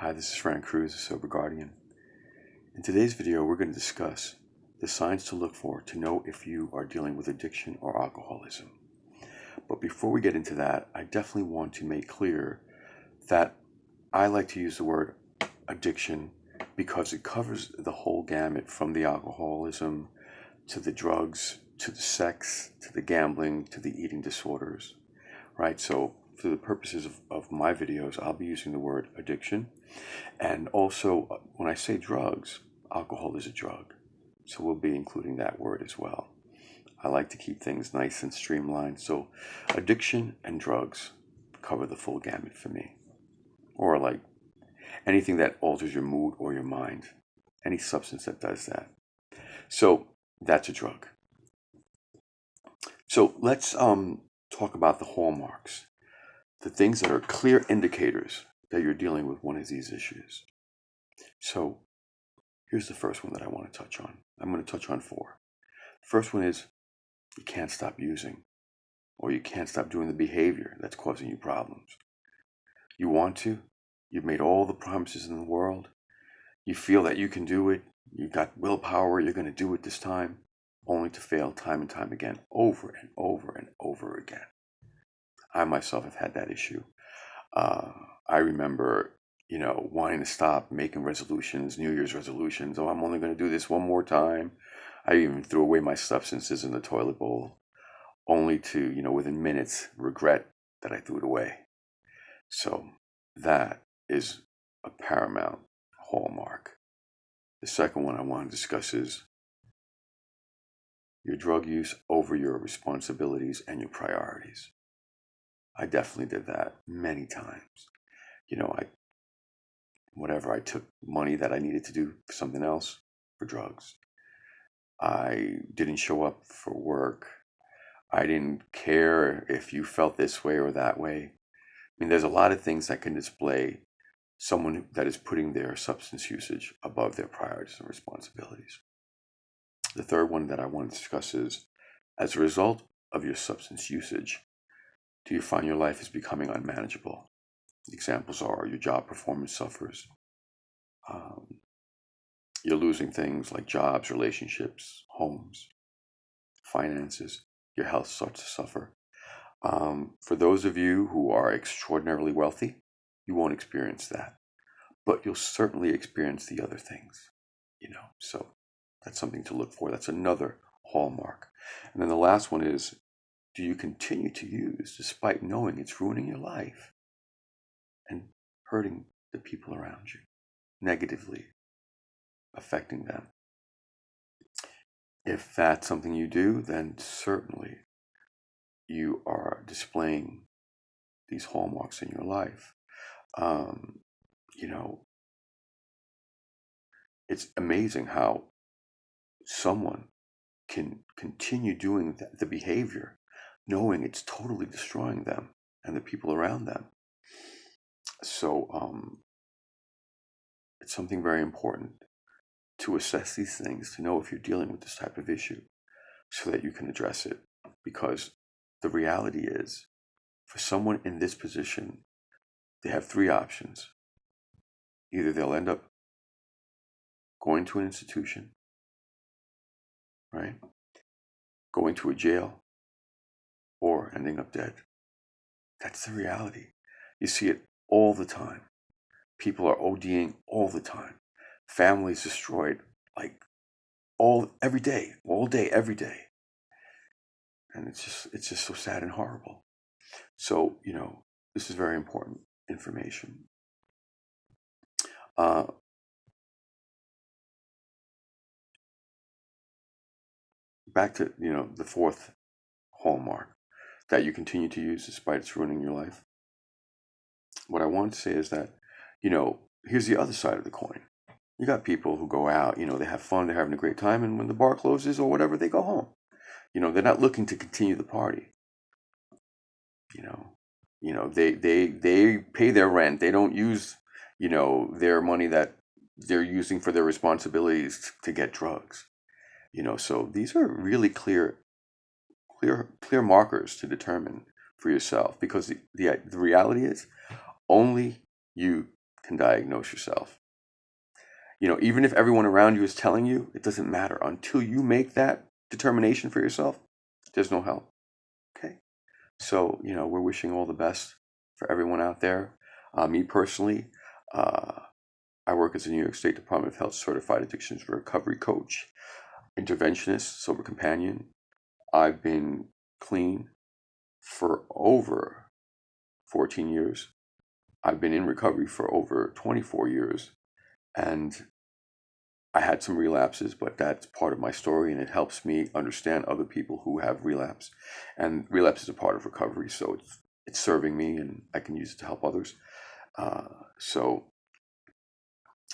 Hi, this is Cruz, the Sober Guardian. In today's video, we're going to discuss the signs to look for to know if you are dealing with addiction or alcoholism. But before we get into that, I definitely want to make clear that I like to use the word addiction because it covers the whole gamut, from the alcoholism to the drugs, to the sex, to the gambling, to the eating disorders, right? So for the purposes of my videos, I'll be using the word addiction. And also, when I say drugs, alcohol is a drug. So we'll be including that word as well. I like to keep things nice and streamlined. So addiction and drugs cover the full gamut for me. Or like anything that alters your mood or your mind. Any substance that does that. So that's a drug. So let's talk about the hallmarks. The things that are clear indicators that you're dealing with one of these issues. So here's the first one that I want to touch on. I'm going to touch on 4. The first one is you can't stop using, or you can't stop doing the behavior that's causing you problems. You want to, you've made all the promises in the world, you feel that you can do it, you've got willpower, you're going to do it this time, only to fail time and time again, over and over and over again. I myself have had that issue. I remember, wanting to stop, making resolutions, New Year's resolutions. Oh, I'm only going to do this one more time. I even threw away my substances in the toilet bowl, only to, within minutes, regret that I threw it away. So that is a paramount hallmark. The second one I want to discuss is your drug use over your responsibilities and your priorities. I definitely did that many times. I took money that I needed to do for something else for drugs. I didn't show up for work. I didn't care if you felt this way or that way. I mean, there's a lot of things that can display someone that is putting their substance usage above their priorities and responsibilities. The third one that I want to discuss is, as a result of your substance usage, do you find your life is becoming unmanageable? Examples are your job performance suffers. You're losing things like jobs, relationships, homes, finances. Your health starts to suffer. For those of you who are extraordinarily wealthy, you won't experience that. But you'll certainly experience the other things, So that's something to look for. That's another hallmark. And then the last one is, do you continue to use despite knowing it's ruining your life and hurting the people around you, negatively affecting them? If that's something you do, then certainly you are displaying these hallmarks in your life. It's amazing how someone can continue doing the behavior knowing it's totally destroying them and the people around them. So it's something very important to assess these things, to know if you're dealing with this type of issue so that you can address it. Because the reality is, for someone in this position, they have 3 options. Either they'll end up going to an institution, right? Going to a jail, or ending up dead. That's the reality. You see it all the time. People are ODing all the time. Families destroyed, every day, all day, every day. And it's just so sad and horrible. So, this is very important information. Back to, the 4th hallmark that you continue to use despite it's ruining your life. What I want to say is that, here's the other side of the coin. You got people who go out, they have fun, they're having a great time, and when the bar closes or whatever, they go home. They're not looking to continue the party. They pay their rent. They don't use, their money that they're using for their responsibilities to get drugs. So these are really clear markers to determine for yourself, because the reality is only you can diagnose yourself. Even if everyone around you is telling you, it doesn't matter. Until you make that determination for yourself, there's no help. Okay? So, we're wishing all the best for everyone out there. Me personally, I work as a New York State Department of Health certified addictions recovery coach, interventionist, sober companion. I've been clean for over 14 years. I've been in recovery for over 24 years. And I had some relapses, but that's part of my story, and it helps me understand other people who have relapse. And relapse is a part of recovery, so it's serving me, and I can use it to help others. So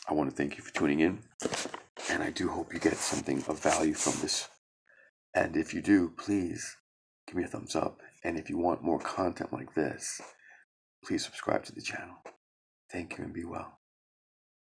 I want to thank you for tuning in, and I do hope you get something of value from this. And if you do, please give me a thumbs up. And if you want more content like this, please subscribe to the channel. Thank you and be well.